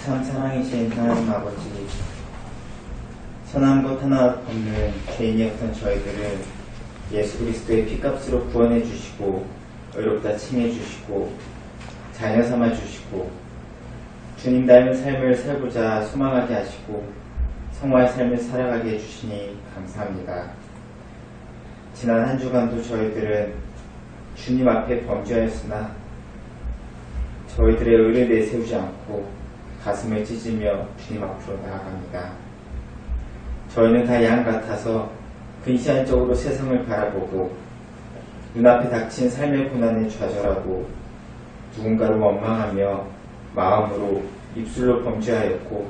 참 사랑이신 하나님 아버지, 선한 것 하나 없는 죄인이었던 저희들을 예수 그리스도의 피값으로 구원해 주시고 의롭다 칭해 주시고 자녀 삼아 주시고 주님 닮은 삶을 살고자 소망하게 하시고 성화의 삶을 살아가게 해주시니 감사합니다. 지난 한 주간도 저희들은 주님 앞에 범죄하였으나 저희들의 의를 내세우지 않고 가슴을 찢으며 주님 앞으로 나아갑니다. 저희는 다 양 같아서 근시안적으로 세상을 바라보고 눈앞에 닥친 삶의 고난에 좌절하고 누군가를 원망하며 마음으로 입술로 범죄하였고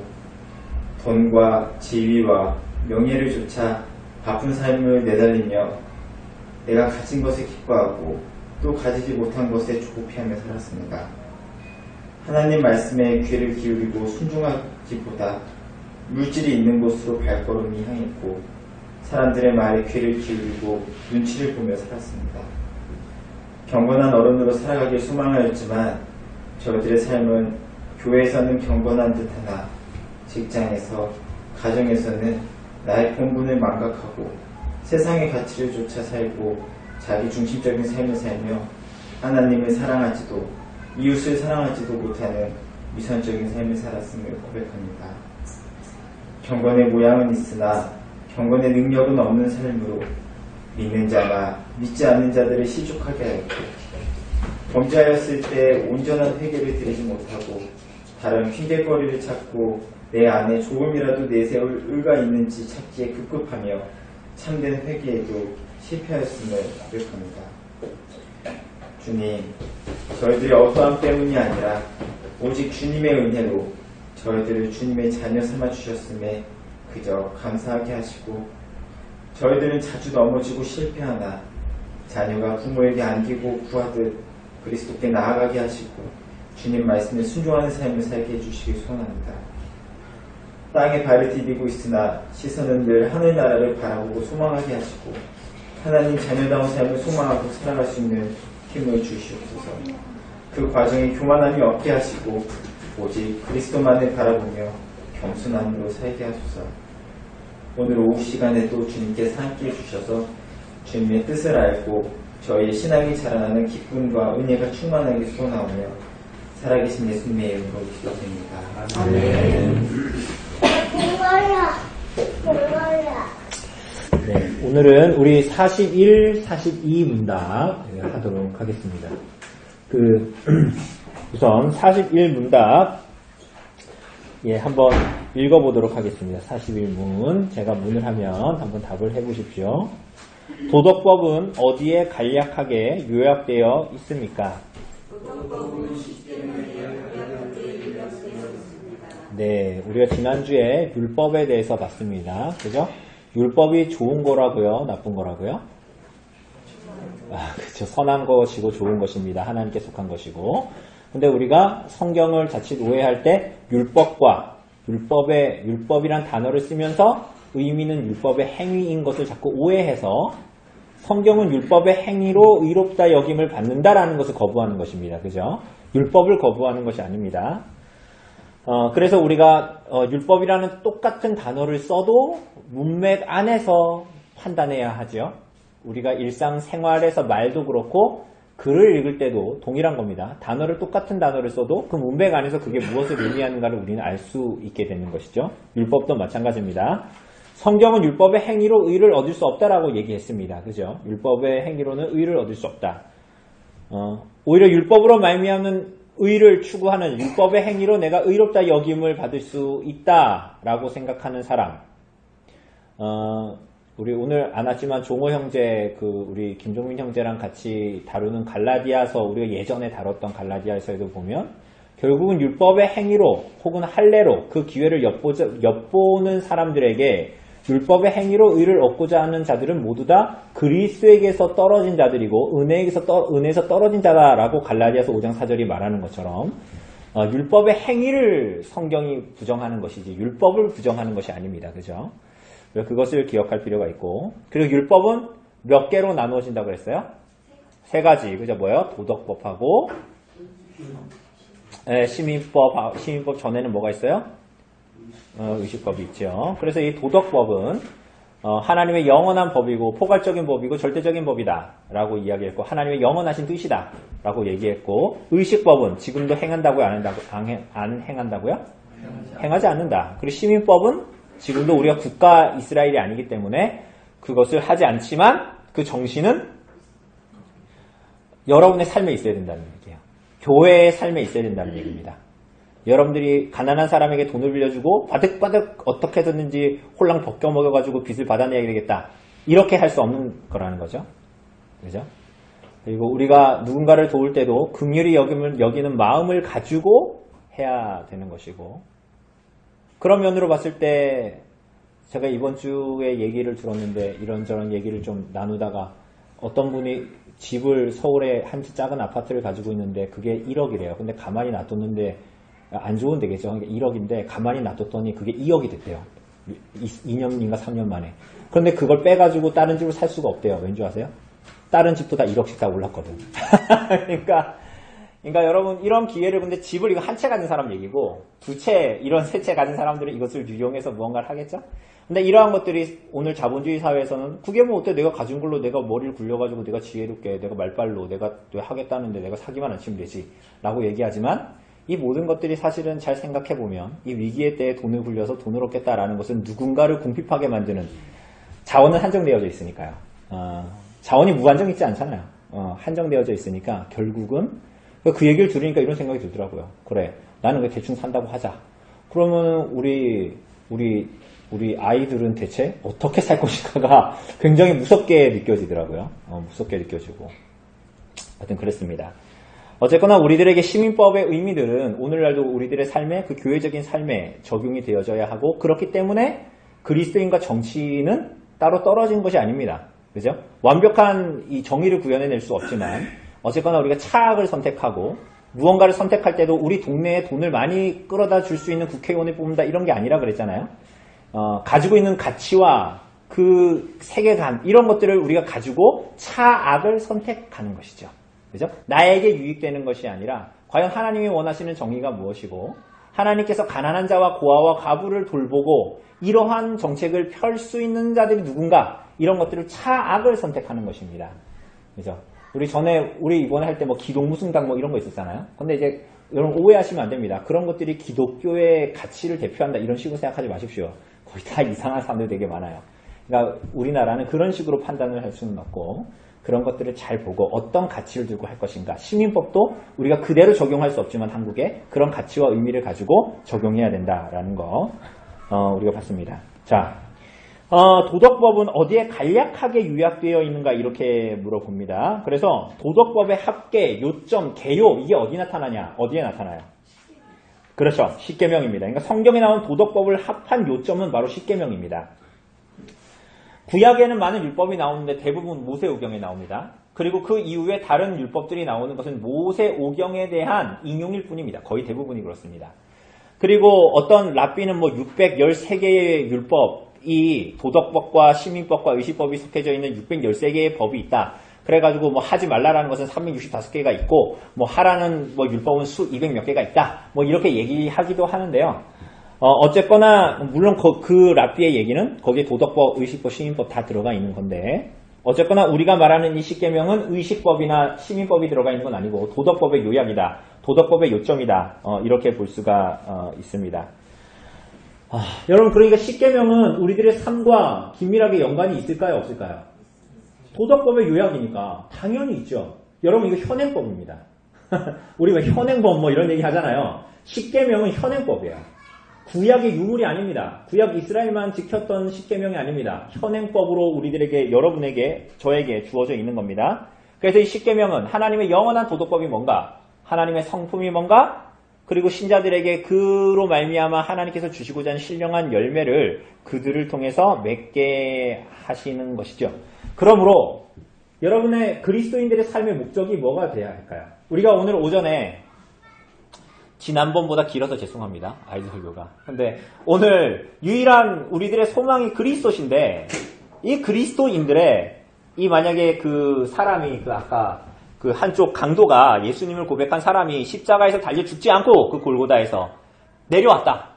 돈과 지위와 명예를 조차 바쁜 삶을 내달리며 내가 가진 것에 기뻐하고 또 가지지 못한 것에 조급해하며 살았습니다. 하나님 말씀에 귀를 기울이고 순종하기보다 물질이 있는 곳으로 발걸음이 향했고 사람들의 말에 귀를 기울이고 눈치를 보며 살았습니다. 경건한 어른으로 살아가길 소망하였지만 저희들의 삶은 교회에서는 경건한 듯하나 직장에서, 가정에서는 나의 본분을 망각하고 세상의 가치를 쫓아 살고 자기 중심적인 삶을 살며 하나님을 사랑하지도 이웃을 사랑하지도 못하는 위선적인 삶을 살았음을 고백합니다. 경건의 모양은 있으나 경건의 능력은 없는 삶으로 믿는 자나 믿지 않는 자들을 시족하게 하였고 범죄하였을 때 온전한 회개를 드리지 못하고 다른 핑계거리를 찾고 내 안에 조금이라도 내세울 의가 있는지 찾기에 급급하며 참된 회개에도 실패하였음을 고백합니다. 주님, 저희들이 어떠함 때문이 아니라 오직 주님의 은혜로 저희들을 주님의 자녀 삼아 주셨음에 그저 감사하게 하시고 저희들은 자주 넘어지고 실패하나 자녀가 부모에게 안기고 구하듯 그리스도께 나아가게 하시고 주님 말씀에 순종하는 삶을 살게 해주시길 소원합니다. 땅에 발을 디디고 있으나 시선은 늘 하늘나라를 바라보고 소망하게 하시고 하나님 자녀다운 삶을 소망하고 살아갈 수 있는 힘을 주시옵소서. 그 과정에 교만함이 없게 하시고 오직 그리스도만을 바라보며 겸손함으로 살게 하소서. 오늘 오후 시간에도 주님께서 함께해 주셔서 주님의 뜻을 알고 저희의 신앙이 자라나는 기쁨과 은혜가 충만하게 솟아나오며 살아계신 예수님의 이름으로 기도드립니다. 아멘. 네, 오늘은 우리 41, 42 문답 하도록 하겠습니다. 우선 41 문답 한번 읽어보도록 하겠습니다. 41문 제가 문을 하면 한번 답을 해보십시오. 도덕법은 어디에 간략하게 요약되어 있습니까? 네, 우리가 지난주에 율법에 대해서 봤습니다. 그죠? 율법이 좋은 거라고요? 나쁜 거라고요? 그렇죠. 선한 것이고 좋은 것입니다. 하나님께 속한 것이고. 근데 우리가 성경을 자칫 오해할 때 율법과 율법이란 단어를 쓰면서 의미는 율법의 행위인 것을 자꾸 오해해서 성경은 율법의 행위로 의롭다 여김을 받는다라는 것을 거부하는 것입니다. 그죠? 율법을 거부하는 것이 아닙니다. 그래서 우리가 율법이라는 똑같은 단어를 써도 문맥 안에서 판단해야 하죠. 우리가 일상생활에서 말도 그렇고 글을 읽을 때도 동일한 겁니다. 똑같은 단어를 써도 그 문맥 안에서 그게 무엇을 의미하는가를 우리는 알 수 있게 되는 것이죠. 율법도 마찬가지입니다. 성경은 율법의 행위로 의를 얻을 수 없다라고 얘기했습니다. 그죠? 율법의 행위로는 의를 얻을 수 없다. 오히려 율법으로 말미암는 의를 추구하는 율법의 행위로 내가 의롭다 여김을 받을 수 있다라고 생각하는 사람. 우리 오늘 안 왔지만 종호 형제, 우리 김종민 형제랑 같이 다루는 갈라디아서, 우리가 예전에 다뤘던 갈라디아서에도 보면 결국은 율법의 행위로 혹은 할례로 그 기회를 엿보는 사람들에게 율법의 행위로 의를 얻고자 하는 자들은 모두 다 그리스도에게서 떨어진 자들이고 은혜에서 떨어진 자다라고 갈라디아서 5장 4절이 말하는 것처럼 율법의 행위를 성경이 부정하는 것이지 율법을 부정하는 것이 아닙니다. 그죠? 그것을 기억할 필요가 있고, 그리고 율법은 몇 개로 나누어진다고 그랬어요? 세 가지. 그죠? 뭐예요? 도덕법하고 시민법 전에는 뭐가 있어요? 의식법이 있죠. 그래서 이 도덕법은 하나님의 영원한 법이고 포괄적인 법이고 절대적인 법이다 라고 이야기했고 하나님의 영원하신 뜻이다 라고 얘기했고 의식법은 지금도 행한다고요? 안 행한다고요? 행하지 않는다. 그리고 시민법은 지금도 우리가 국가 이스라엘이 아니기 때문에 그것을 하지 않지만 그 정신은 여러분의 삶에 있어야 된다는 얘기예요. 교회의 삶에 있어야 된다는 얘기입니다. 여러분들이 가난한 사람에게 돈을 빌려주고 바득바득 어떻게 해서든지 홀랑 벗겨먹어가지고 빚을 받아내야 되겠다. 이렇게 할 수 없는 거라는 거죠. 그죠? 그리고 우리가 누군가를 도울 때도 긍휼히 여기는 마음을 가지고 해야 되는 것이고 그런 면으로 봤을 때 제가 이번 주에 얘기를 들었는데 이런저런 얘기를 좀 나누다가 어떤 분이 집을 서울에 한 작은 아파트를 가지고 있는데 그게 1억이래요. 근데 가만히 놔뒀는데 안 좋은 데겠죠. 그러니까 1억인데 가만히 놔뒀더니 그게 2억이 됐대요. 2년인가 3년 만에. 그런데 그걸 빼가지고 다른 집을 살 수가 없대요. 왠지 아세요? 다른 집도 다 1억씩 다 올랐거든. 그러니까 여러분 이런 기회를 근데 집을 이거 한 채 가진 사람 얘기고 두 채 이런 세 채 가진 사람들은 이것을 유용해서 무언가를 하겠죠? 근데 이러한 것들이 오늘 자본주의 사회에서는 그게 뭐 어때 내가 가진 걸로 내가 머리를 굴려가지고 내가 지혜롭게 내가 말빨로 내가 하겠다는데 내가 사기만 안 치면 되지 라고 얘기하지만 이 모든 것들이 사실은 잘 생각해보면 이 위기의 때에 돈을 굴려서 돈을 얻겠다라는 것은 누군가를 궁핍하게 만드는 자원은 한정되어져 있으니까요. 자원이 무한정 있지 않잖아요. 한정되어져 있으니까 결국은 그 얘기를 들으니까 이런 생각이 들더라고요. 그래 나는 왜 대충 산다고 하자. 그러면 우리 아이들은 대체 어떻게 살 것인가가 굉장히 무섭게 느껴지더라고요. 무섭게 느껴지고 하여튼 그랬습니다. 어쨌거나 우리들에게 시민법의 의미들은 오늘날도 우리들의 삶에 그 교회적인 삶에 적용이 되어져야 하고 그렇기 때문에 그리스도인과 정치는 따로 떨어진 것이 아닙니다. 그죠? 완벽한 이 정의를 구현해낼 수 없지만 어쨌거나 우리가 차악을 선택하고 무언가를 선택할 때도 우리 동네에 돈을 많이 끌어다 줄 수 있는 국회의원을 뽑는다 이런 게 아니라 그랬잖아요. 가지고 있는 가치와 그 세계관 이런 것들을 우리가 가지고 차악을 선택하는 것이죠. 그죠? 나에게 유익되는 것이 아니라 과연 하나님이 원하시는 정의가 무엇이고 하나님께서 가난한 자와 고아와 과부를 돌보고 이러한 정책을 펼 수 있는 자들이 누군가 이런 것들을 차악을 선택하는 것입니다. 그죠? 우리 이번에 할 때 뭐 기독무승당 뭐 이런 거 있었잖아요. 근데 이제 여러분 오해하시면 안 됩니다. 그런 것들이 기독교의 가치를 대표한다 이런 식으로 생각하지 마십시오. 거의 다 이상한 사람들 되게 많아요. 그러니까 우리나라는 그런 식으로 판단을 할 수는 없고 그런 것들을 잘 보고 어떤 가치를 들고 할 것인가. 시민법도 우리가 그대로 적용할 수 없지만 한국에 그런 가치와 의미를 가지고 적용해야 된다라는 거 우리가 봤습니다. 자, 도덕법은 어디에 간략하게 요약되어 있는가 이렇게 물어봅니다. 그래서 도덕법의 합계, 요점, 개요 이게 어디 나타나냐? 어디에 나타나요? 그렇죠. 십계명입니다. 그러니까 성경에 나온 도덕법을 합한 요점은 바로 십계명입니다. 구약에는 많은 율법이 나오는데 대부분 모세오경에 나옵니다. 그리고 그 이후에 다른 율법들이 나오는 것은 모세오경에 대한 인용일 뿐입니다. 거의 대부분이 그렇습니다. 그리고 어떤 랍비는 뭐 613개의 율법이 도덕법과 시민법과 의식법이 속해져 있는 613개의 법이 있다. 그래가지고 뭐 하지 말라라는 것은 365개가 있고 뭐 하라는 뭐 율법은 200몇 개가 있다. 뭐 이렇게 얘기하기도 하는데요. 어쨌거나 물론 그 랍비의 얘기는 거기에 도덕법, 의식법, 시민법 다 들어가 있는 건데 어쨌거나 우리가 말하는 이 십계명은 의식법이나 시민법이 들어가 있는 건 아니고 도덕법의 요약이다. 도덕법의 요점이다. 이렇게 볼 수가 있습니다. 여러분 그러니까 십계명은 우리들의 삶과 긴밀하게 연관이 있을까요? 없을까요? 도덕법의 요약이니까 당연히 있죠. 여러분 이거 현행법입니다. 우리가 현행법 뭐 이런 얘기 하잖아요. 십계명은 현행법이에요. 구약의 유물이 아닙니다. 구약 이스라엘만 지켰던 십계명이 아닙니다. 현행법으로 우리들에게 여러분에게 저에게 주어져 있는 겁니다. 그래서 이 십계명은 하나님의 영원한 도덕법이 뭔가 하나님의 성품이 뭔가 그리고 신자들에게 그로 말미암아 하나님께서 주시고자 하는 신령한 열매를 그들을 통해서 맺게 하시는 것이죠. 그러므로 여러분의 그리스도인들의 삶의 목적이 뭐가 돼야 할까요? 우리가 오늘 오전에 지난번보다 길어서 죄송합니다. 아이들 설교가. 근데 오늘 유일한 우리들의 소망이 그리스도신데 이 그리스도인들의 이 만약에 그 사람이 아까 그 한쪽 강도가 예수님을 고백한 사람이 십자가에서 달려 죽지 않고 그 골고다에서 내려왔다.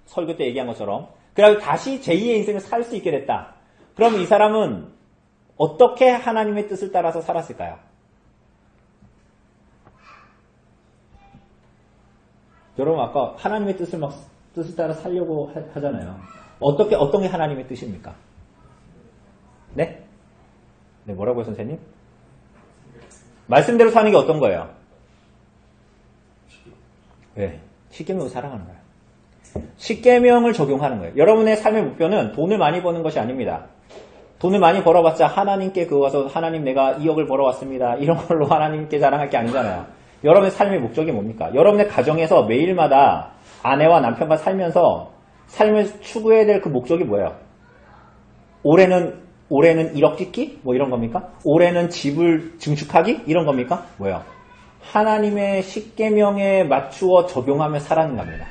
설교 때 얘기한 것처럼. 그래서 다시 제2의 인생을 살 수 있게 됐다. 그럼 이 사람은 어떻게 하나님의 뜻을 따라서 살았을까요? 여러분 아까 하나님의 뜻을 따라 살려고 하잖아요. 어떤 게 하나님의 뜻입니까? 네? 네, 뭐라고요, 선생님? 말씀대로 사는 게 어떤 거예요? 네, 십계명을 살아가는 거예요. 십계명을 적용하는 거예요. 여러분의 삶의 목표는 돈을 많이 버는 것이 아닙니다. 돈을 많이 벌어봤자 하나님께 와서 하나님 내가 2억을 벌어왔습니다. 이런 걸로 하나님께 자랑할 게 아니잖아요. 여러분의 삶의 목적이 뭡니까? 여러분의 가정에서 매일마다 아내와 남편과 살면서 삶을 추구해야 될 그 목적이 뭐예요? 올해는 1억 짓기? 뭐 이런 겁니까? 올해는 집을 증축하기? 이런 겁니까? 뭐예요? 하나님의 십계명에 맞추어 적용하며 살아가는 겁니다.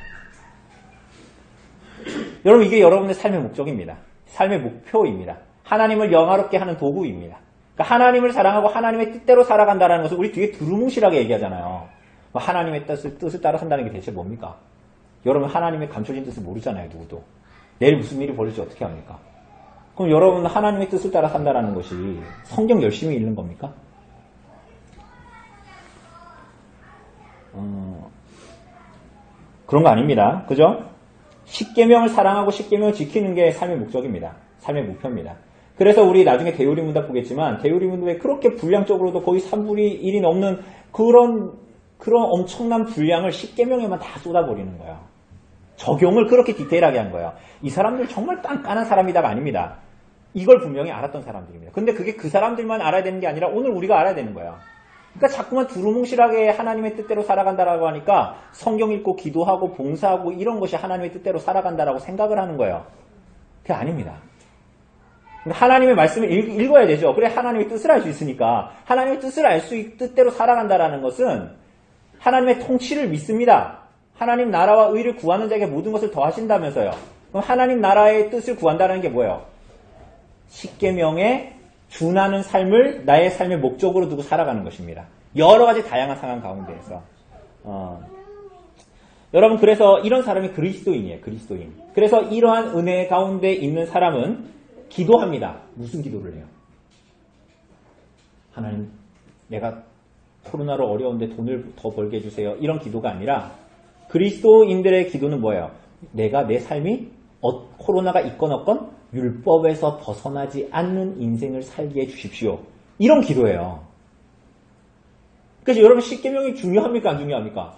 여러분 이게 여러분의 삶의 목적입니다. 삶의 목표입니다. 하나님을 영화롭게 하는 도구입니다. 그러니까 하나님을 사랑하고 하나님의 뜻대로 살아간다는 것을 우리 뒤에 두루뭉실하게 얘기하잖아요. 하나님의 뜻을 따라 산다는 게 대체 뭡니까? 여러분 하나님의 감춰진 뜻을 모르잖아요. 누구도. 내일 무슨 일이 벌어질지 어떻게 합니까? 그럼 여러분 하나님의 뜻을 따라 산다는 것이 성경 열심히 읽는 겁니까? 그런 거 아닙니다. 그죠? 십계명을 사랑하고 십계명을 지키는 게 삶의 목적입니다. 삶의 목표입니다. 그래서 우리 나중에 대우리문답 보겠지만 대우리문답에 그렇게 분량적으로도 거의 3분의 1이 넘는 그런 엄청난 분량을 십계명에만 다 쏟아버리는 거예요. 적용을 그렇게 디테일하게 한 거예요. 이 사람들 정말 깐깐한 사람이다가 아닙니다. 이걸 분명히 알았던 사람들입니다. 근데 그게 그 사람들만 알아야 되는 게 아니라 오늘 우리가 알아야 되는 거예요. 그러니까 자꾸만 두루뭉실하게 하나님의 뜻대로 살아간다라고 하니까 성경 읽고 기도하고 봉사하고 이런 것이 하나님의 뜻대로 살아간다라고 생각을 하는 거예요. 그게 아닙니다. 하나님의 말씀을 읽어야 되죠. 그래 하나님의 뜻을 알 수 있으니까. 하나님의 뜻을 알 수 뜻대로 살아간다라는 것은 하나님의 통치를 믿습니다. 하나님 나라와 의를 구하는 자에게 모든 것을 더하신다면서요. 그럼 하나님 나라의 뜻을 구한다는 게 뭐예요? 십계명에 준하는 삶을 나의 삶의 목적으로 두고 살아가는 것입니다. 여러 가지 다양한 상황 가운데에서. 여러분 그래서 이런 사람이 그리스도인이에요. 그리스도인. 그래서 이러한 은혜 가운데 있는 사람은 기도합니다. 무슨 기도를 해요? 하나님 내가 코로나로 어려운데 돈을 더 벌게 해주세요. 이런 기도가 아니라 그리스도인들의 기도는 뭐예요? 내가 내 삶이 코로나가 있건 없건 율법에서 벗어나지 않는 인생을 살게 해주십시오. 이런 기도예요. 그래서 여러분 십계명이 중요합니까? 안 중요합니까?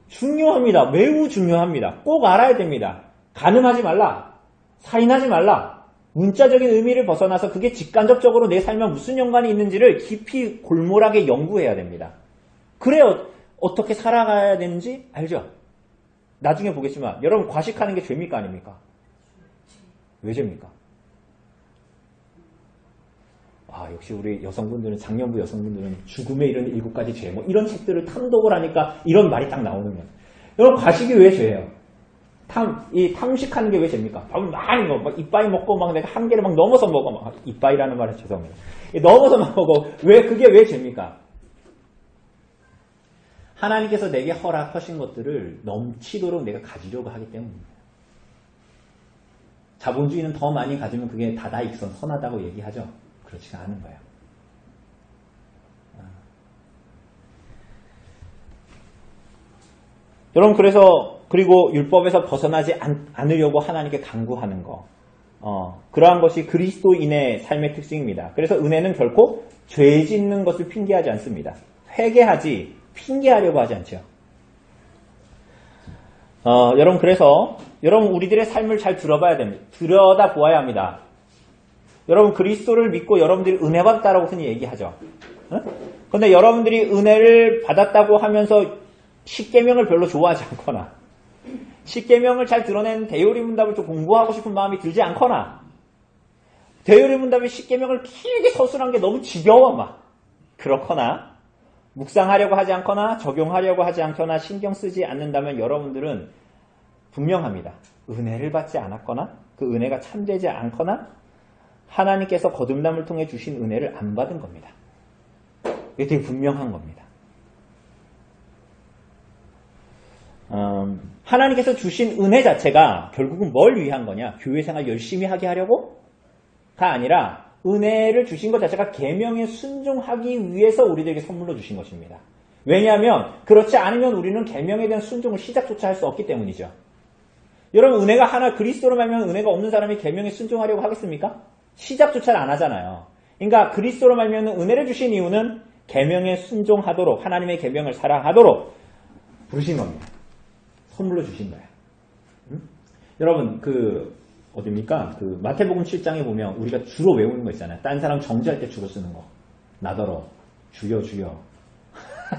중요합니다. 매우 중요합니다. 꼭 알아야 됩니다. 간음하지 말라. 살인하지 말라. 문자적인 의미를 벗어나서 그게 직간접적으로 내 삶과 무슨 연관이 있는지를 깊이 골몰하게 연구해야 됩니다. 그래야 어떻게 살아가야 되는지 알죠? 나중에 보겠지만 여러분 과식하는 게 죄입니까? 아닙니까? 왜 죄입니까? 역시 우리 여성분들은 장년부 여성분들은 죽음에 이르는 7가지 죄 뭐 이런 책들을 탐독을 하니까 이런 말이 딱 나오는 거예요. 여러분 과식이 왜 죄예요? 탐식하는 게 왜 죄입니까? 밥을 많이 먹어. 막 이빠이 먹고 막 내가 한계를 막 넘어서 먹어. 막 이빠이라는 말은 죄송합니다. 넘어서 막 먹어. 그게 왜 죄입니까? 하나님께서 내게 허락하신 것들을 넘치도록 내가 가지려고 하기 때문입니다. 자본주의는 더 많이 가지면 그게 다다익선, 선하다고 얘기하죠. 그렇지가 않은 거예요. 여러분 그리고 율법에서 벗어나지 않으려고 하나님께 간구하는 거. 그러한 것이 그리스도인의 삶의 특징입니다. 그래서 은혜는 결코 죄 짓는 것을 핑계하지 않습니다. 회개하지 핑계하려고 하지 않죠. 여러분 그래서 여러분 우리들의 삶을 잘 들어봐야 됩니다. 들여다보아야 합니다. 여러분 그리스도를 믿고 여러분들이 은혜 받았다라고 흔히 얘기하죠. 그런데 여러분들이 은혜를 받았다고 하면서 십계명을 별로 좋아하지 않거나 십계명을 잘 드러낸 대요리문답을 좀 공부하고 싶은 마음이 들지 않거나 대요리문답의 십계명을 길게 서술한 게 너무 지겨워 막 그렇거나 묵상하려고 하지 않거나 적용하려고 하지 않거나 신경 쓰지 않는다면 여러분들은 분명합니다. 은혜를 받지 않았거나 그 은혜가 참되지 않거나 하나님께서 거듭남을 통해 주신 은혜를 안 받은 겁니다. 이게 되게 분명한 겁니다. 하나님께서 주신 은혜 자체가 결국은 뭘 위한 거냐? 교회 생활 열심히 하게 하려고? 가 아니라 은혜를 주신 것 자체가 계명에 순종하기 위해서 우리들에게 선물로 주신 것입니다. 왜냐하면 그렇지 않으면 우리는 계명에 대한 순종을 시작조차 할 수 없기 때문이죠. 여러분 은혜가 하나 그리스도로 말미암아 은혜가 없는 사람이 계명에 순종하려고 하겠습니까? 시작조차 안 하잖아요. 그러니까 그리스도로 말미암아 은혜를 주신 이유는 계명에 순종하도록 하나님의 계명을 사랑하도록 부르신 겁니다. 선물로 주신 거예요. 여러분 어딥니까? 마태복음 7장에 보면 우리가 주로 외우는 거 있잖아요. 딴 사람 정죄할 때 주로 쓰는 거. 나더러 주여 주여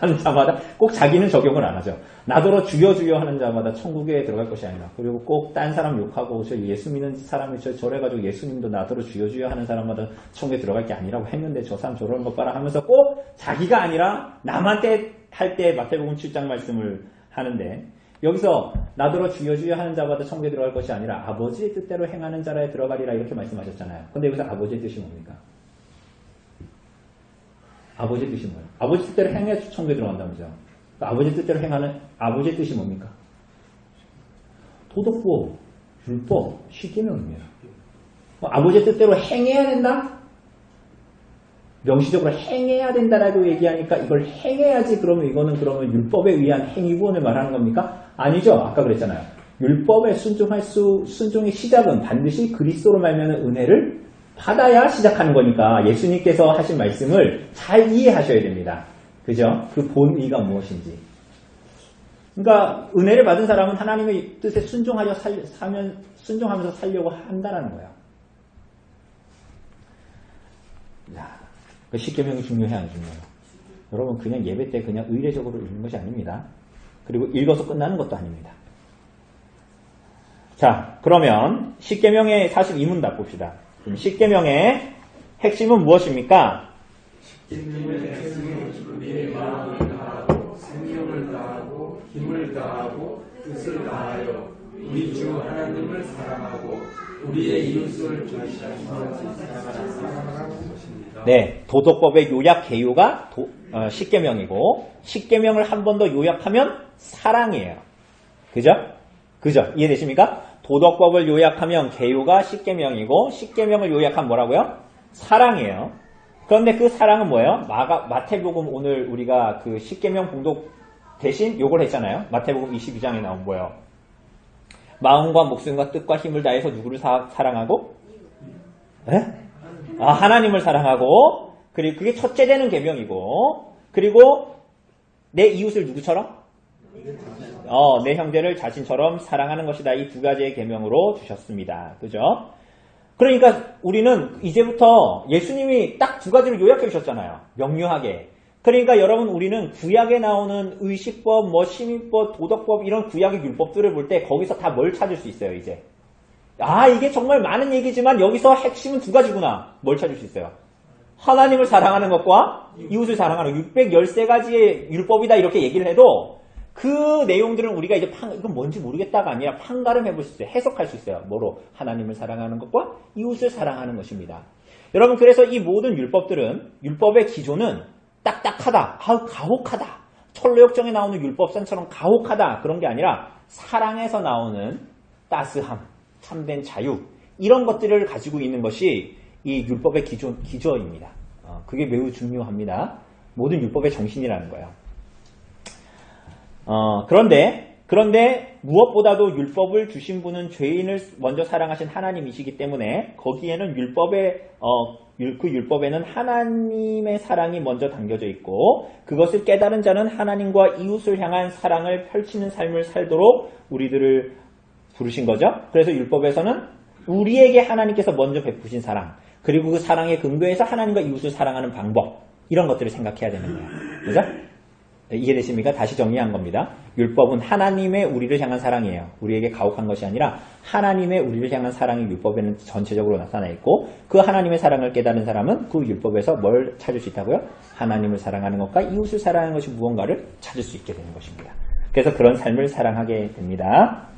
하는 자마다 꼭 자기는 적용을 안 하죠. 나더러 주여 주여 하는 자마다 천국에 들어갈 것이 아니라 그리고 꼭 딴 사람 욕하고 저 예수 믿는 사람이 저래가지고 예수님도 나더러 주여 주여 하는 사람마다 천국에 들어갈 게 아니라고 했는데 저 사람 저러는 것 봐라 하면서 꼭 자기가 아니라 남한테 할 때 마태복음 7장 말씀을 하는데 여기서 나더러 주여 주여 하는 자마다 천국에 들어갈 것이 아니라 아버지의 뜻대로 행하는 자라에 들어가리라 이렇게 말씀하셨잖아요. 근데 여기서 아버지의 뜻이 뭡니까? 아버지의 뜻이 뭐예요? 아버지 뜻대로 행해야 천국에 들어간다면서요. 아버지 뜻대로 행하는 아버지의 뜻이 뭡니까? 도덕법, 율법, 십계명입니다. 아버지의 뜻대로 행해야 된다? 명시적으로 행해야 된다라고 얘기하니까 이걸 행해야지 그러면 이거는 그러면 율법에 의한 행위구원을 말하는 겁니까? 아니죠. 아까 그랬잖아요. 율법에 순종의 시작은 반드시 그리스도로 말미암아 은혜를 받아야 시작하는 거니까 예수님께서 하신 말씀을 잘 이해하셔야 됩니다. 그죠? 그 본의가 무엇인지. 그러니까 은혜를 받은 사람은 하나님의 뜻에 순종하면서 살려고 한다는 거예요. 자, 그 십계명이 중요해 안 중요해요? 여러분 그냥 예배 때 그냥 의례적으로 읽는 것이 아닙니다. 그리고 읽어서 끝나는 것도 아닙니다. 자, 그러면 십계명의 42문답 봅시다. 그럼 십계명의 핵심은 무엇입니까? 십계명의 핵심은 우리의 마음을 다하고 생명을 다하고 힘을 다하고 뜻을 다하여 우리 주 하나님을 사랑하고 우리의 이웃을 절실하게 사랑하는 것입니다. 네, 도덕법의 요약 개요가 십계명이고 십계명을 한 번 더 요약하면 사랑이에요. 그죠? 이해되십니까? 도덕법을 요약하면 개요가 십계명이고 십계명을 요약하면 뭐라고요? 사랑이에요. 그런데 그 사랑은 뭐예요? 마태복음 오늘 우리가 그 십계명 봉독 대신 요걸 했잖아요. 마태복음 22장에 나온 뭐예요? 마음과 목숨과 뜻과 힘을 다해서 누구를 사랑하고? 에? 하나님을 사랑하고 그리고 그게 첫째 되는 계명이고 그리고 내 이웃을 누구처럼? 내 형제를 자신처럼 사랑하는 것이다. 이 두 가지의 계명으로 주셨습니다. 그죠? 그러니까 우리는 이제부터 예수님이 딱 두 가지를 요약해 주셨잖아요. 명료하게. 그러니까 여러분 우리는 구약에 나오는 의식법, 시민법, 도덕법 이런 구약의 율법들을 볼 때 거기서 다 뭘 찾을 수 있어요, 이제. 이게 정말 많은 얘기지만 여기서 핵심은 두 가지구나. 뭘 찾을 수 있어요? 하나님을 사랑하는 것과 이웃을 사랑하는 613가지의 율법이다 이렇게 얘기를 해도 그 내용들은 우리가 이제 이건 뭔지 모르겠다가 아니라 판가름 해볼 수 있어요. 해석할 수 있어요. 뭐로? 하나님을 사랑하는 것과 이웃을 사랑하는 것입니다. 여러분 그래서 이 모든 율법들은 율법의 기조는 딱딱하다, 가혹하다, 철로역정에 나오는 율법산처럼 가혹하다 그런 게 아니라 사랑에서 나오는 따스함, 참된 자유 이런 것들을 가지고 있는 것이 이 율법의 기조입니다. 그게 매우 중요합니다. 모든 율법의 정신이라는 거예요. 그런데 무엇보다도 율법을 주신 분은 죄인을 먼저 사랑하신 하나님이시기 때문에 거기에는 그 율법에는 하나님의 사랑이 먼저 담겨져 있고 그것을 깨달은 자는 하나님과 이웃을 향한 사랑을 펼치는 삶을 살도록 우리들을 부르신 거죠. 그래서 율법에서는 우리에게 하나님께서 먼저 베푸신 사랑 그리고 그 사랑의 근거에서 하나님과 이웃을 사랑하는 방법 이런 것들을 생각해야 되는 거예요. 그죠? 이해되십니까? 다시 정리한 겁니다. 율법은 하나님의 우리를 향한 사랑이에요. 우리에게 가혹한 것이 아니라 하나님의 우리를 향한 사랑이 율법에는 전체적으로 나타나 있고 그 하나님의 사랑을 깨달은 사람은 그 율법에서 뭘 찾을 수 있다고요? 하나님을 사랑하는 것과 이웃을 사랑하는 것이 무언가를 찾을 수 있게 되는 것입니다. 그래서 그런 삶을 사랑하게 됩니다.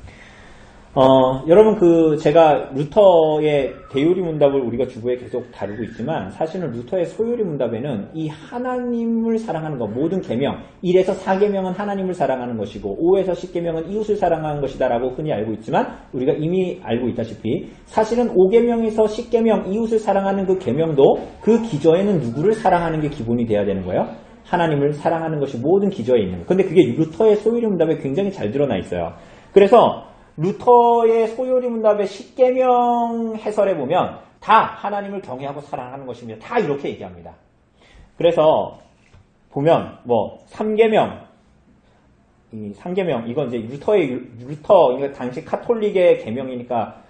여러분 제가 루터의 대요리 문답을 우리가 주부에 계속 다루고 있지만 사실은 루터의 소요리 문답에는 이 하나님을 사랑하는 것, 모든 계명, 1에서 4계명은 하나님을 사랑하는 것이고 5에서 10계명은 이웃을 사랑하는 것이다 라고 흔히 알고 있지만 우리가 이미 알고 있다시피 사실은 5계명에서 10계명, 이웃을 사랑하는 그 계명도 그 기저에는 누구를 사랑하는 게 기본이 돼야 되는 거예요? 하나님을 사랑하는 것이 모든 기저에 있는 거예요. 근데 그게 루터의 소요리 문답에 굉장히 잘 드러나 있어요. 그래서 루터의 소요리 문답의 10계명 해설에 보면 다 하나님을 경외하고 사랑하는 것입니다. 다 이렇게 얘기합니다. 그래서 보면 3계명, 이 3계명 이건 이제 루터 그러니까 당시 카톨릭의 계명이니까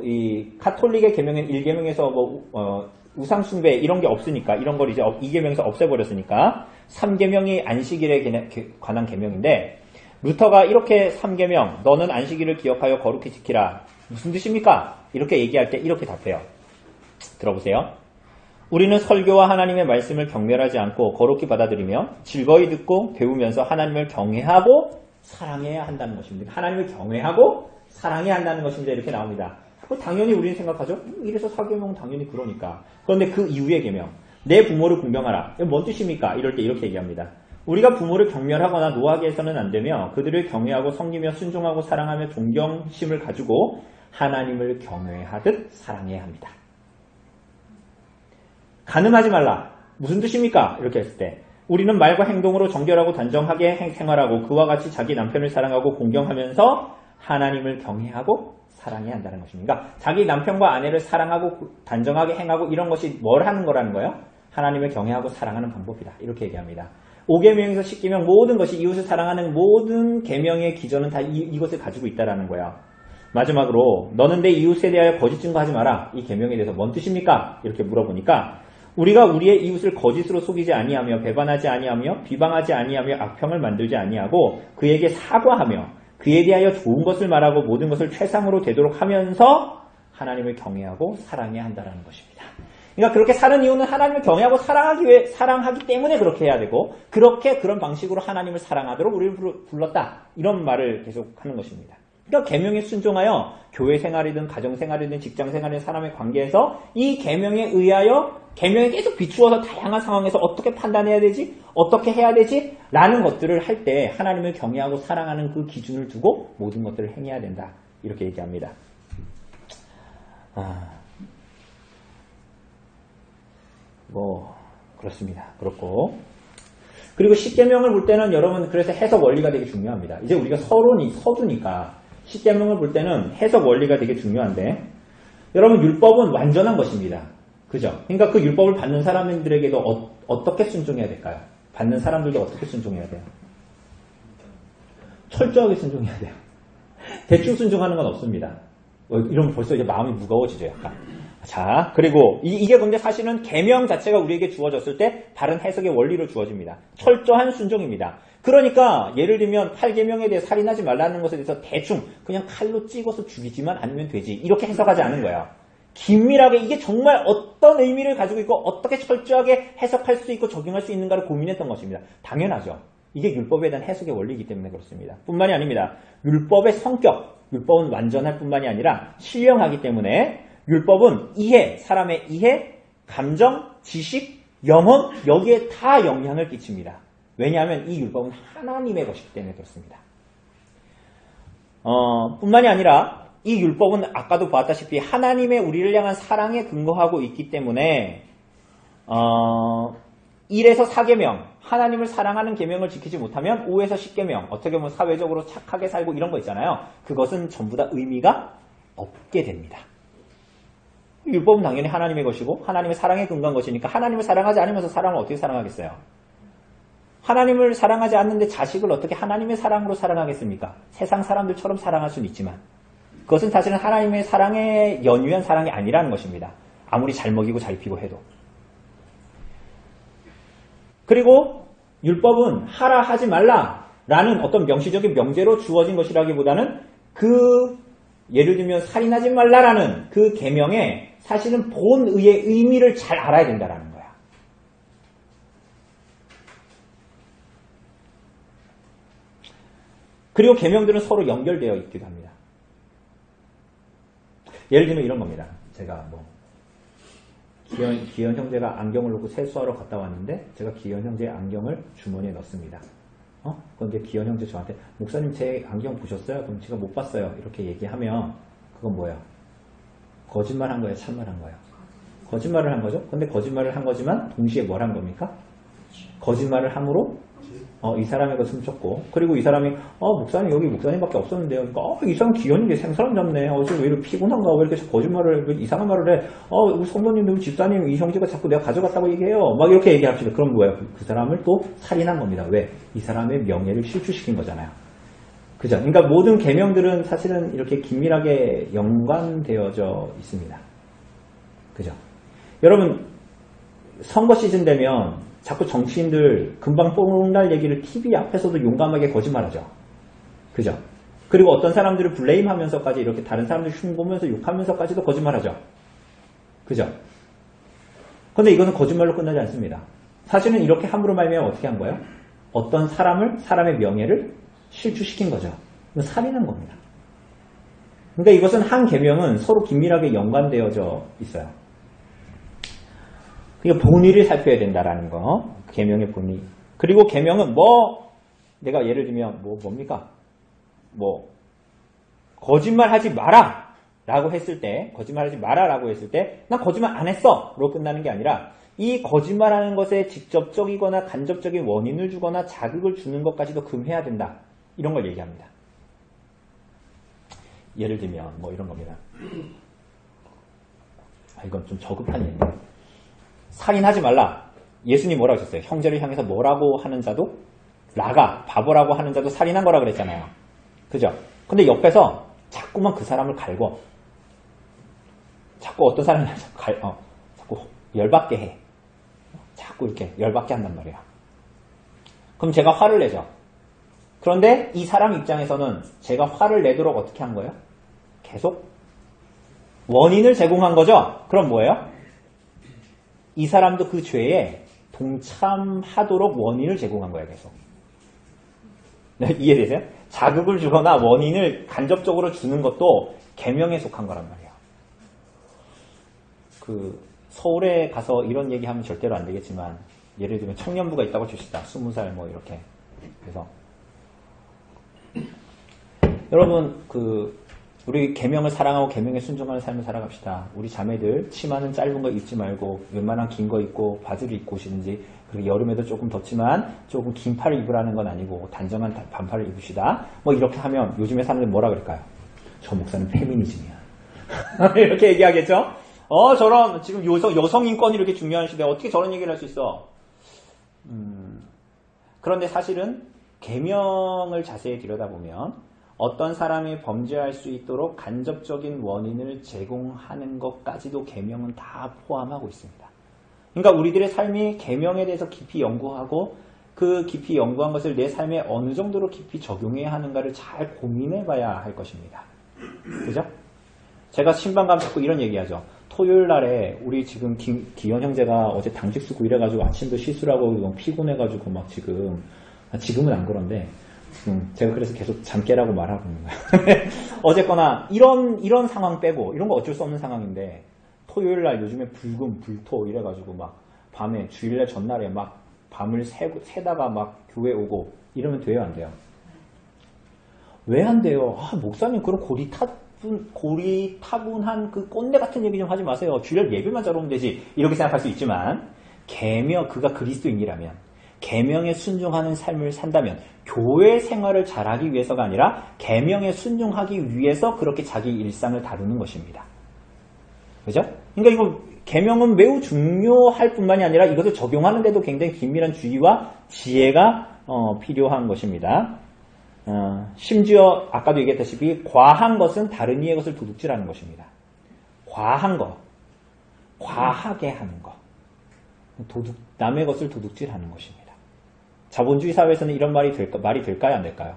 이 카톨릭의 계명은 1계명에서 우상 숭배 이런 게 없으니까 이런 걸 이제 2계명에서 없애버렸으니까 3계명이 안식일에 관한 계명인데 루터가 이렇게 3계명 너는 안식일을 기억하여 거룩히 지키라 무슨 뜻입니까? 이렇게 얘기할 때 이렇게 답해요. 들어보세요. 우리는 설교와 하나님의 말씀을 경멸하지 않고 거룩히 받아들이며 즐거이 듣고 배우면서 하나님을 경외하고 사랑해야 한다는 것입니다. 하나님을 경외하고 사랑해야 한다는 것입니다. 이렇게 나옵니다. 당연히 우리는 생각하죠. 이래서 4계명은 당연히 그러니까. 그런데 그 이후의 계명 내 부모를 공경하라. 이건 뭔 뜻입니까? 이럴 때 이렇게 얘기합니다. 우리가 부모를 경멸하거나 노하게 해서는 안 되며 그들을 경외하고 섬기며 순종하고 사랑하며 존경심을 가지고 하나님을 경외하듯 사랑해야 합니다. 간음하지 말라. 무슨 뜻입니까? 이렇게 했을 때 우리는 말과 행동으로 정결하고 단정하게 생활하고 그와 같이 자기 남편을 사랑하고 공경하면서 하나님을 경외하고 사랑해야 한다는 것입니다. 자기 남편과 아내를 사랑하고 단정하게 행하고 이런 것이 뭘 하는 거라는 거예요? 하나님을 경외하고 사랑하는 방법이다. 이렇게 얘기합니다. 5계명에서 10계명 모든 것이 이웃을 사랑하는 모든 계명의 기전은 다 이것을 가지고 있다라는 거야. 마지막으로 너는 내 이웃에 대하여 거짓 증거하지 마라. 이 계명에 대해서 뭔 뜻입니까? 이렇게 물어보니까 우리가 우리의 이웃을 거짓으로 속이지 아니하며 배반하지 아니하며 비방하지 아니하며 악평을 만들지 아니하고 그에게 사과하며 그에 대하여 좋은 것을 말하고 모든 것을 최상으로 되도록 하면서 하나님을 경외하고 사랑해야 한다는 것입니다. 그러니까 그렇게 사는 이유는 하나님을 경외하고 사랑하기 때문에 그렇게 해야 되고 그런 방식으로 하나님을 사랑하도록 우리를 불렀다. 이런 말을 계속 하는 것입니다. 그러니까 계명에 순종하여 교회 생활이든 가정 생활이든 직장 생활이든 사람의 관계에서 이 계명에 의하여 계명에 계속 비추어서 다양한 상황에서 어떻게 판단해야 되지? 어떻게 해야 되지? 라는 것들을 할 때 하나님을 경외하고 사랑하는 그 기준을 두고 모든 것들을 행해야 된다. 이렇게 얘기합니다. 그렇습니다. 그렇고. 그리고 10계명을 볼 때는 여러분 그래서 해석 원리가 되게 중요합니다. 이제 우리가 서두니까 10계명을 볼 때는 해석 원리가 되게 중요한데 여러분 율법은 완전한 것입니다. 그죠? 그러니까 그 율법을 받는 사람들에게도 어떻게 순종해야 될까요? 받는 사람들도 어떻게 순종해야 돼요? 철저하게 순종해야 돼요. 대충 순종하는 건 없습니다. 이러면 벌써 이제 마음이 무거워지죠, 약간. 자, 그리고 이게 근데 사실은 계명 자체가 우리에게 주어졌을 때 바른 해석의 원리로 주어집니다. 철저한 순종입니다. 그러니까 예를 들면 8계명에 대해 살인하지 말라는 것에 대해서 대충 그냥 칼로 찍어서 죽이지만 않으면 되지 이렇게 해석하지 않은 거예요. 긴밀하게 이게 정말 어떤 의미를 가지고 있고 어떻게 철저하게 해석할 수 있고 적용할 수 있는가를 고민했던 것입니다. 당연하죠. 이게 율법에 대한 해석의 원리이기 때문에 그렇습니다. 뿐만이 아닙니다. 율법의 성격, 율법은 완전할 뿐만이 아니라 신령하기 때문에 율법은 이해, 사람의 이해, 감정, 지식, 영혼 여기에 다 영향을 끼칩니다. 왜냐하면 이 율법은 하나님의 것이기 때문에 그렇습니다. 뿐만이 아니라 이 율법은 아까도 보았다시피 하나님의 우리를 향한 사랑에 근거하고 있기 때문에 1에서 4계명 하나님을 사랑하는 계명을 지키지 못하면 5에서 10계명 어떻게 보면 사회적으로 착하게 살고 이런 거 있잖아요. 그것은 전부 다 의미가 없게 됩니다. 율법은 당연히 하나님의 것이고 하나님의 사랑에 근거한 것이니까 하나님을 사랑하지 않으면서 사랑을 어떻게 사랑하겠어요? 하나님을 사랑하지 않는데 자식을 어떻게 하나님의 사랑으로 사랑하겠습니까? 세상 사람들처럼 사랑할 수는 있지만 그것은 사실은 하나님의 사랑에 연유한 사랑이 아니라는 것입니다. 아무리 잘 먹이고 잘 피고 해도. 그리고 율법은 하라 하지 말라라는 어떤 명시적인 명제로 주어진 것이라기보다는 예를 들면 살인하지 말라라는 그 계명에 사실은 본의의 의미를 잘 알아야 된다라는 거야. 그리고 계명들은 서로 연결되어 있기도 합니다. 예를 들면 이런 겁니다. 제가 뭐 기현 형제가 안경을 놓고 세수하러 갔다 왔는데 제가 기현 형제의 안경을 주머니에 넣습니다. 그런데 기현 형제 저한테 목사님 제 안경 보셨어요? 그럼 제가 못 봤어요. 이렇게 얘기하면 그건 뭐예요? 거짓말 한 거예요? 참말 한 거예요? 거짓말을 한 거죠. 근데 거짓말을 한 거지만 동시에 뭘 한 겁니까? 거짓말을 함으로 이 사람의 것을 훔쳤고, 그리고 이 사람이 목사님 여기 목사님밖에 없었는데요. 그러니까 이 사람 기현이 생사람 잡네. 지금 왜 이렇게 피곤한가? 왜 이렇게 거짓말을 왜 이상한 말을 해? 우리 성도님들, 우리 집사님, 이 형제가 자꾸 내가 가져갔다고 얘기해요. 막 이렇게 얘기합시다. 그럼 뭐예요? 그 사람을 또 살인한 겁니다. 왜? 이 사람의 명예를 실추시킨 거잖아요. 그죠? 그러니까 모든 계명들은 사실은 이렇게 긴밀하게 연관되어져 있습니다. 그죠? 여러분, 선거 시즌 되면 자꾸 정치인들 금방 뽕날 얘기를 TV 앞에서도 용감하게 거짓말하죠. 그죠? 그리고 어떤 사람들을 블레임하면서까지 이렇게 다른 사람들 흉보면서 욕하면서까지도 거짓말하죠. 그죠? 근데 이거는 거짓말로 끝나지 않습니다. 사실은 이렇게 함으로 말미암아 어떻게 한 거예요? 어떤 사람의 명예를 실추시킨 거죠. 살인한 겁니다. 그러니까 이것은 한 계명은 서로 긴밀하게 연관되어져 있어요. 그러니까 본의를 살펴야 된다라는 거. 계명의 본의. 그리고 계명은 내가 예를 들면 뭡니까? 거짓말하지 마라! 라고 했을 때, 거짓말하지 마라! 라고 했을 때, 난 거짓말 안 했어! 로 끝나는 게 아니라, 이 거짓말하는 것에 직접적이거나 간접적인 원인을 주거나 자극을 주는 것까지도 금해야 된다. 이런 걸 얘기합니다. 예를 들면 이런 겁니다. 이건 좀 저급한 얘기인데, 살인하지 말라. 예수님 뭐라고 하셨어요? 형제를 향해서 뭐라고 하는 자도 라가, 바보라고 하는 자도 살인한 거라 그랬잖아요. 그죠? 근데 옆에서 자꾸만 그 사람을 갈고, 자꾸 어떤 사람이 자꾸 열받게 해. 자꾸 이렇게 열받게 한단 말이야. 그럼 제가 화를 내죠. 그런데 이 사람 입장에서는 제가 화를 내도록 어떻게 한 거예요? 계속 원인을 제공한 거죠? 그럼 뭐예요? 이 사람도 그 죄에 동참하도록 원인을 제공한 거예요, 계속. 이해되세요? 자극을 주거나 원인을 간접적으로 주는 것도 계명에 속한 거란 말이에요. 서울에 가서 이런 얘기하면 절대로 안 되겠지만, 예를 들면 청년부가 있다고 칩시다. 20살 이렇게. 그래서 여러분 우리 계명을 사랑하고 계명에 순종하는 삶을 살아갑시다. 우리 자매들 치마는 짧은 거 입지 말고 웬만한 긴 거 입고 바지를 입고 오시든지, 그리고 여름에도 조금 덥지만 조금 긴 팔을 입으라는 건 아니고 단정한 반팔을 입으시다. 이렇게 하면 요즘에 사람들이 뭐라 그럴까요? 저 목사는 페미니즘이야. 이렇게 얘기하겠죠? 저런 지금 여성 인권이 이렇게 중요한 시대에 어떻게 저런 얘기를 할 수 있어? 그런데 사실은 계명을 자세히 들여다보면 어떤 사람이 범죄할 수 있도록 간접적인 원인을 제공하는 것까지도 계명은 다 포함하고 있습니다. 그러니까 우리들의 삶이 계명에 대해서 깊이 연구하고 그 깊이 연구한 것을 내 삶에 어느 정도로 깊이 적용해야 하는가를 잘 고민해 봐야 할 것입니다. 그죠? 제가 신방가면 자꾸 이런 얘기하죠. 토요일 날에 우리 지금 기현 형제가 어제 당직 쓰고 이래가지고 아침도 실수하고 너무 피곤해가지고 막 지금은 안 그런데 제가 그래서 계속 잠 깨라고 말하고 있는 거예요. 어쨌거나 이런 상황 빼고 이런 거 어쩔 수 없는 상황인데 토요일 날 요즘에 불토 이래가지고 막 밤에 주일날 전날에 막 밤을 새다가 막 교회 오고 이러면 돼요, 안 돼요? 왜 안 돼요? 목사님 그런 고리타분한 그 꼰대 같은 얘기 좀 하지 마세요. 주일 예배만 잘 오면 되지. 이렇게 생각할 수 있지만 계명, 그가 그리스도인이라면 계명에 순종하는 삶을 산다면 교회 생활을 잘하기 위해서가 아니라 계명에 순종하기 위해서 그렇게 자기 일상을 다루는 것입니다. 그죠? 그러니까 이거 계명은 매우 중요할 뿐만이 아니라 이것을 적용하는 데도 굉장히 긴밀한 주의와 지혜가 필요한 것입니다. 심지어 아까도 얘기했다시피 과한 것은 다른 이의 것을 도둑질하는 것입니다. 과한 것, 과하게 하는 것, 남의 것을 도둑질하는 것입니다. 자본주의 사회에서는 이런 말이 될까요, 안 될까요?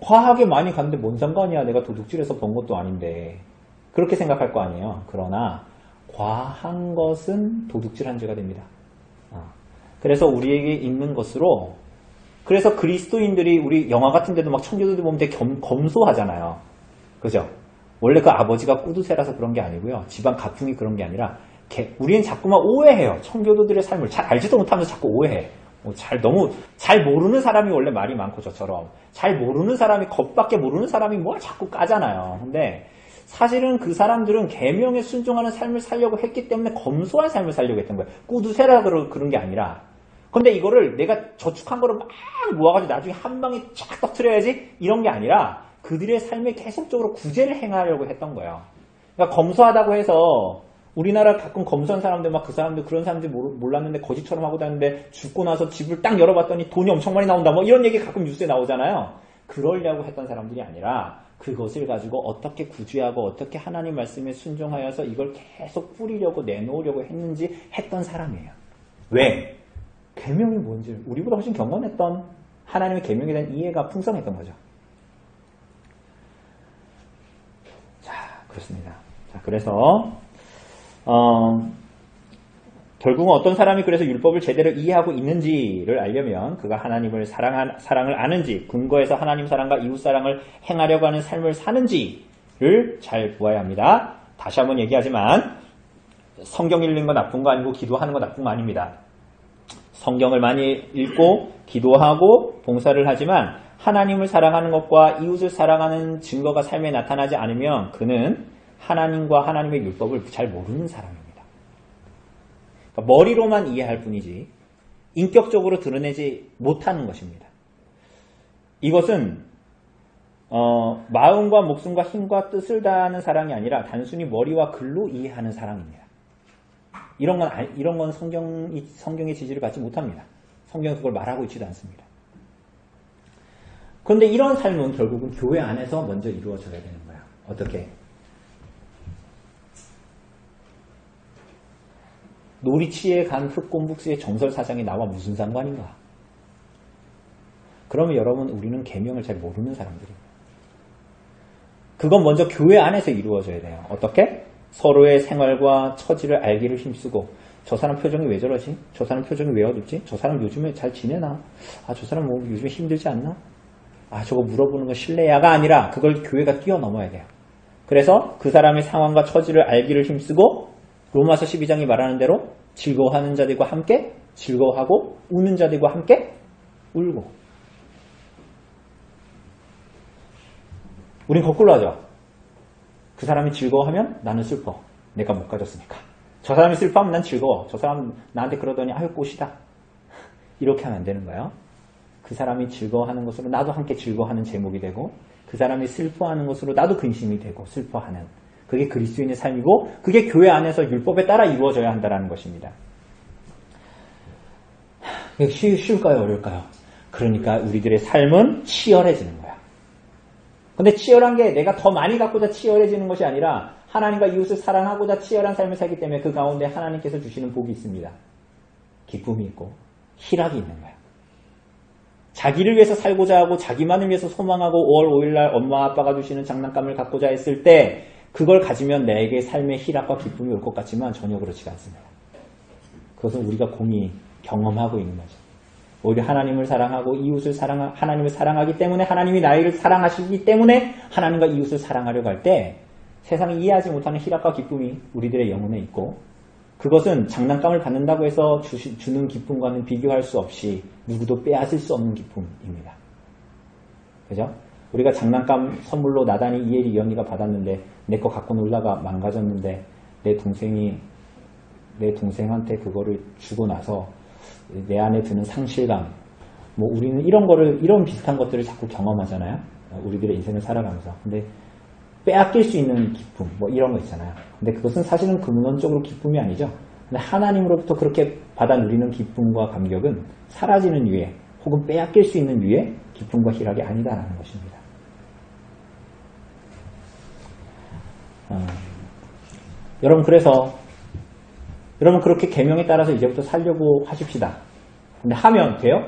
과하게 많이 갔는데 뭔 상관이야, 내가 도둑질해서 번 것도 아닌데, 그렇게 생각할 거 아니에요. 그러나 과한 것은 도둑질한 죄가 됩니다. 그래서 우리에게 있는 것으로, 그래서 그리스도인들이 우리 영화 같은 데도 막 청교도들 보면 되게 검소하잖아요. 그죠? 원래 그 아버지가 꾸두세라서 그런 게 아니고요. 집안 가풍이 그런 게 아니라 우리는 자꾸만 오해해요. 청교도들의 삶을 잘 알지도 못하면서 자꾸 오해해. 너무 잘 모르는 사람이 원래 말이 많고 저처럼 잘 모르는 사람이 겉밖에 모르는 사람이 뭘 자꾸 까잖아요. 근데 사실은 그 사람들은 계명에 순종하는 삶을 살려고 했기 때문에 검소한 삶을 살려고 했던 거예요. 꾸두세라 그런 게 아니라. 근데 이거를 내가 저축한 거를 막 모아가지고 나중에 한 방에 쫙 터트려야지 이런 게 아니라 그들의 삶에 계속적으로 구제를 행하려고 했던 거예요. 그러니까 검소하다고 해서 우리나라 가끔 검소한 사람들 막 그 사람들 그런 사람들 몰랐는데 거지처럼 하고 다니는데 죽고 나서 집을 딱 열어봤더니 돈이 엄청 많이 나온다 뭐 이런 얘기 가끔 뉴스에 나오잖아요. 그러려고 했던 사람들이 아니라 그것을 가지고 어떻게 구제하고 어떻게 하나님 말씀에 순종하여서 이걸 계속 뿌리려고 내놓으려고 했는지 했던 사람이에요. 왜? 계명이 뭔지 우리보다 훨씬 경건했던 하나님의 계명에 대한 이해가 풍성했던 거죠. 자, 그렇습니다. 자, 그래서 결국은 어떤 사람이 그래서 율법을 제대로 이해하고 있는지를 알려면 그가 하나님을 사랑을 아는지 근거에서 하나님 사랑과 이웃 사랑을 행하려고 하는 삶을 사는지를 잘 보아야 합니다. 다시 한번 얘기하지만 성경 읽는 거 나쁜 거 아니고 기도하는 거 나쁜 거 아닙니다. 성경을 많이 읽고 기도하고 봉사를 하지만 하나님을 사랑하는 것과 이웃을 사랑하는 증거가 삶에 나타나지 않으면 그는 하나님과 하나님의 율법을 잘 모르는 사람입니다. 그러니까 머리로만 이해할 뿐이지 인격적으로 드러내지 못하는 것입니다. 이것은 마음과 목숨과 힘과 뜻을 다하는 사랑이 아니라 단순히 머리와 글로 이해하는 사랑입니다. 이런 건 성경의 지지를 받지 못합니다. 성경은 그걸 말하고 있지도 않습니다. 그런데 이런 삶은 결국은 교회 안에서 먼저 이루어져야 되는 거예요. 어떻게? 놀이치에 간 흑곰북스의 정설사상이 나와 무슨 상관인가? 그러면 여러분 우리는 계명을 잘 모르는 사람들입니다. 그건 먼저 교회 안에서 이루어져야 돼요. 어떻게? 서로의 생활과 처지를 알기를 힘쓰고 저 사람 표정이 왜 저러지? 저 사람 표정이 왜 어둡지? 저 사람 요즘에 잘 지내나? 저 사람 뭐 요즘에 힘들지 않나? 저거 물어보는 건 신뢰야가 아니라 그걸 교회가 뛰어넘어야 돼요. 그래서 그 사람의 상황과 처지를 알기를 힘쓰고 로마서 12장이 말하는 대로 즐거워하는 자들과 함께 즐거워하고 우는 자들과 함께 울고. 우린 거꾸로 하죠. 그 사람이 즐거워하면 나는 슬퍼. 내가 못 가졌으니까. 저 사람이 슬퍼하면 난 즐거워. 저 사람 나한테 그러더니 아유 꽃이다. 이렇게 하면 안 되는 거예요. 그 사람이 즐거워하는 것으로 나도 함께 즐거워하는 제목이 되고 그 사람이 슬퍼하는 것으로 나도 근심이 되고 슬퍼하는 그게 그리스도인의 삶이고 그게 교회 안에서 율법에 따라 이루어져야 한다는 것입니다. 쉬울까요? 어려울까요? 그러니까 우리들의 삶은 치열해지는 거야. 근데 치열한 게 내가 더 많이 갖고자 치열해지는 것이 아니라 하나님과 이웃을 사랑하고자 치열한 삶을 살기 때문에 그 가운데 하나님께서 주시는 복이 있습니다. 기쁨이 있고 희락이 있는 거야. 자기를 위해서 살고자 하고 자기만을 위해서 소망하고 5월 5일날 엄마 아빠가 주시는 장난감을 갖고자 했을 때 그걸 가지면 내게 삶의 희락과 기쁨이 올 것 같지만 전혀 그렇지가 않습니다. 그것은 우리가 공히 경험하고 있는 거죠. 오히려 하나님을 사랑하고 이웃을 하나님을 사랑하기 때문에 하나님이 나를 사랑하시기 때문에 하나님과 이웃을 사랑하려고 할 때 세상이 이해하지 못하는 희락과 기쁨이 우리들의 영혼에 있고 그것은 장난감을 받는다고 해서 주는 기쁨과는 비교할 수 없이 누구도 빼앗을 수 없는 기쁨입니다. 그죠? 우리가 장난감 선물로 나단이 이혜리 이언니가 받았는데 내 거 갖고 놀다가 망가졌는데 내 동생한테 그거를 주고 나서 내 안에 드는 상실감 우리는 이런 비슷한 것들을 자꾸 경험하잖아요. 우리들의 인생을 살아가면서. 근데 빼앗길 수 있는 기쁨 이런 거 있잖아요. 근데 그것은 사실은 근원적으로 기쁨이 아니죠. 근데 하나님으로부터 그렇게 받아 누리는 기쁨과 감격은 사라지는 유예 혹은 빼앗길 수 있는 유예 기쁨과 희락이 아니다라는 것입니다. 여러분 여러분 그렇게 계명에 따라서 이제부터 살려고 하십시다. 근데 하면 돼요?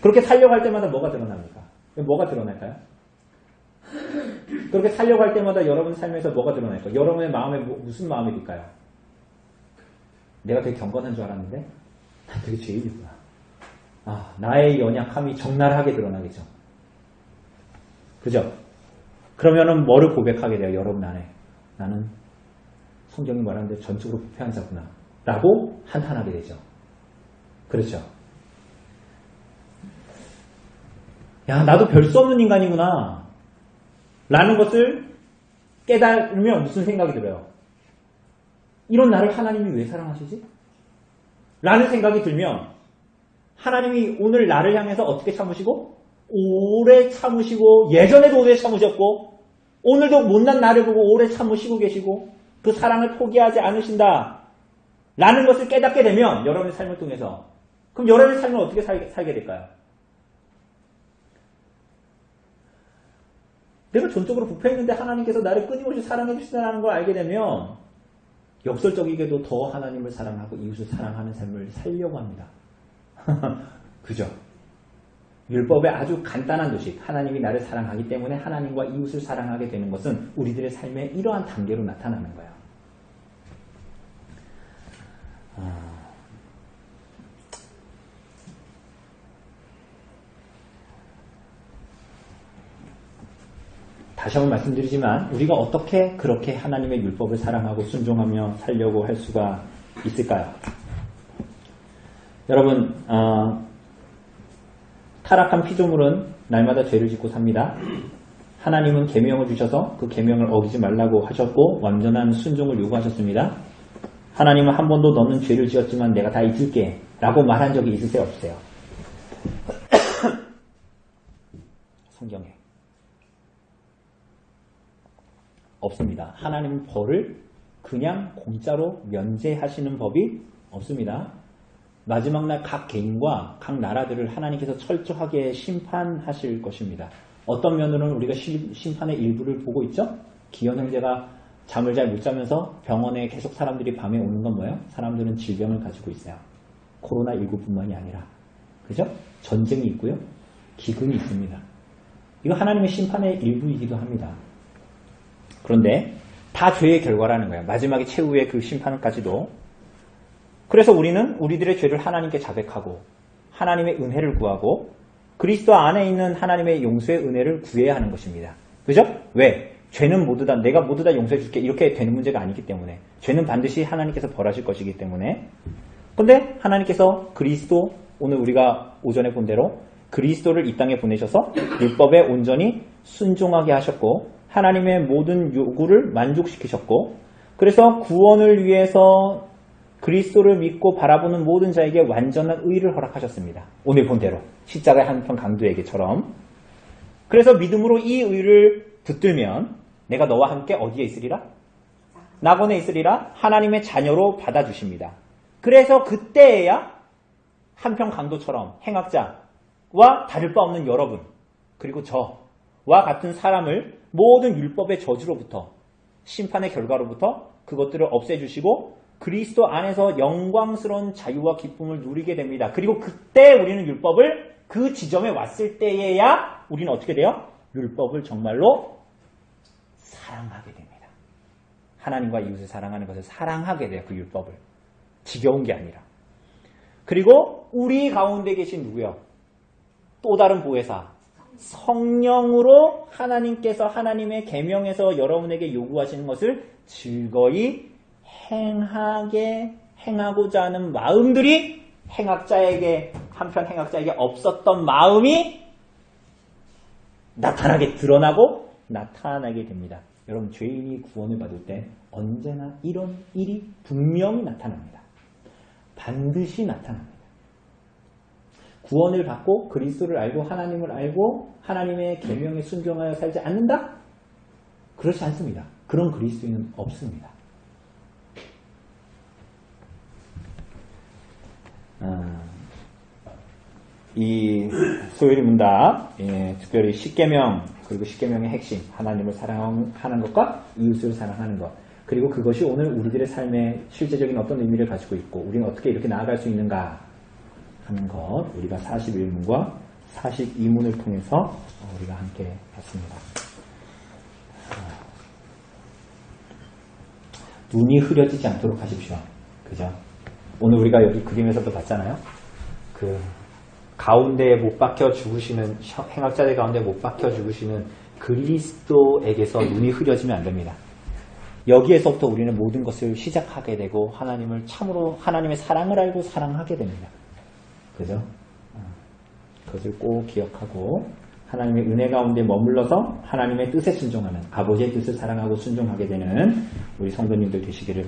그렇게 살려고 할 때마다 뭐가 드러납니까? 뭐가 드러날까요? 그렇게 살려고 할 때마다 여러분 삶에서 뭐가 드러날까요? 여러분의 마음에 무슨 마음이 들까요? 내가 되게 경건한 줄 알았는데 난 되게 죄인이구나. 나의 연약함이 적나라하게 드러나겠죠. 그죠? 그러면은 뭐를 고백하게 돼요? 여러분 안에. 나는 성경이 말하는데 전적으로 부패한 자구나. 라고 한탄하게 되죠. 그렇죠. 야, 나도 별 수 없는 인간이구나. 라는 것을 깨달으면 무슨 생각이 들어요? 이런 나를 하나님이 왜 사랑하시지? 라는 생각이 들면 하나님이 오늘 나를 향해서 어떻게 참으시고 오래 참으시고 예전에도 오래 참으셨고 오늘도 못난 나를 보고 오래 참으시고 계시고 그 사랑을 포기하지 않으신다 라는 것을 깨닫게 되면 여러분의 삶을 통해서 그럼 여러분의 삶을 어떻게 살게 될까요? 내가 전적으로 부패했는데 하나님께서 나를 끊임없이 사랑해 주신다는 걸 알게 되면 역설적이게도 더 하나님을 사랑하고 이웃을 사랑하는 삶을 살려고 합니다. 그죠? 율법의 아주 간단한 도식, 하나님이 나를 사랑하기 때문에 하나님과 이웃을 사랑하게 되는 것은 우리들의 삶의 이러한 단계로 나타나는 거예요. 다시 한번 말씀드리지만 우리가 어떻게 그렇게 하나님의 율법을 사랑하고 순종하며 살려고 할 수가 있을까요? 여러분 타락한 피조물은 날마다 죄를 짓고 삽니다. 하나님은 계명을 주셔서 그 계명을 어기지 말라고 하셨고 완전한 순종을 요구하셨습니다. 하나님은 한 번도 너는 죄를 지었지만 내가 다 잊을게 라고 말한 적이 있으세요? 없으세요? 성경에 없습니다. 하나님은 벌을 그냥 공짜로 면제하시는 법이 없습니다. 마지막 날 각 개인과 각 나라들을 하나님께서 철저하게 심판하실 것입니다. 어떤 면으로는 우리가 심판의 일부를 보고 있죠? 기현 형제가 잠을 잘 못 자면서 병원에 계속 사람들이 밤에 오는 건 뭐예요? 사람들은 질병을 가지고 있어요. 코로나19뿐만이 아니라. 그죠? 전쟁이 있고요. 기근이 있습니다. 이거 하나님의 심판의 일부이기도 합니다. 그런데 다 죄의 결과라는 거예요. 마지막에 최후의 그 심판까지도. 그래서 우리는 우리들의 죄를 하나님께 자백하고 하나님의 은혜를 구하고 그리스도 안에 있는 하나님의 용서의 은혜를 구해야 하는 것입니다. 그죠? 왜? 죄는 모두 다 내가 모두 다 용서해 줄게 이렇게 되는 문제가 아니기 때문에 죄는 반드시 하나님께서 벌하실 것이기 때문에 그런데 하나님께서 그리스도 오늘 우리가 오전에 본 대로 그리스도를 이 땅에 보내셔서 율법에 온전히 순종하게 하셨고 하나님의 모든 요구를 만족시키셨고 그래서 구원을 위해서 그리스도를 믿고 바라보는 모든 자에게 완전한 의를 허락하셨습니다. 오늘 본 대로 십자가의 한편 강도에게처럼. 그래서 믿음으로 이 의를 붙들면 내가 너와 함께 어디에 있으리라? 낙원에 있으리라? 하나님의 자녀로 받아주십니다. 그래서 그때에야 한편 강도처럼 행악자와 다를 바 없는 여러분 그리고 저와 같은 사람을 모든 율법의 저주로부터 심판의 결과로부터 그것들을 없애주시고 그리스도 안에서 영광스러운 자유와 기쁨을 누리게 됩니다. 그리고 그때 우리는 율법을 그 지점에 왔을 때에야 우리는 어떻게 돼요? 율법을 정말로 사랑하게 됩니다. 하나님과 이웃을 사랑하는 것을 사랑하게 돼요. 그 율법을. 지겨운 게 아니라. 그리고 우리 가운데 계신 누구요? 또 다른 보혜사. 성령으로 하나님께서 하나님의 계명에서 여러분에게 요구하시는 것을 즐거이 행하고자 하는 마음들이 한편 행악자에게 없었던 마음이 드러나고 나타나게 됩니다. 여러분 죄인이 구원을 받을 때 언제나 이런 일이 분명히 나타납니다. 반드시 나타납니다. 구원을 받고 그리스도를 알고 하나님을 알고 하나님의 계명에 순종하여 살지 않는다? 그렇지 않습니다. 그런 그리스도인은 없습니다. 이 소요리 문답 특별히 십계명 그리고 십계명의 핵심 하나님을 사랑하는 것과 이웃을 사랑하는 것 그리고 그것이 오늘 우리들의 삶에 실제적인 어떤 의미를 가지고 있고 우리는 어떻게 이렇게 나아갈 수 있는가 하는 것 우리가 41문과 42문을 통해서 우리가 함께 봤습니다. 눈이 흐려지지 않도록 하십시오. 그죠? 오늘 우리가 여기 그림에서도 봤잖아요. 가운데에 못 박혀 죽으시는 행악자들 가운데 못 박혀 죽으시는 그리스도에게서 눈이 흐려지면 안 됩니다. 여기에서부터 우리는 모든 것을 시작하게 되고 하나님을 참으로 하나님의 사랑을 알고 사랑하게 됩니다. 그죠? 그것을 꼭 기억하고 하나님의 은혜 가운데 머물러서 하나님의 뜻에 순종하는 아버지의 뜻을 사랑하고 순종하게 되는 우리 성도님들 되시기를 바랍니다.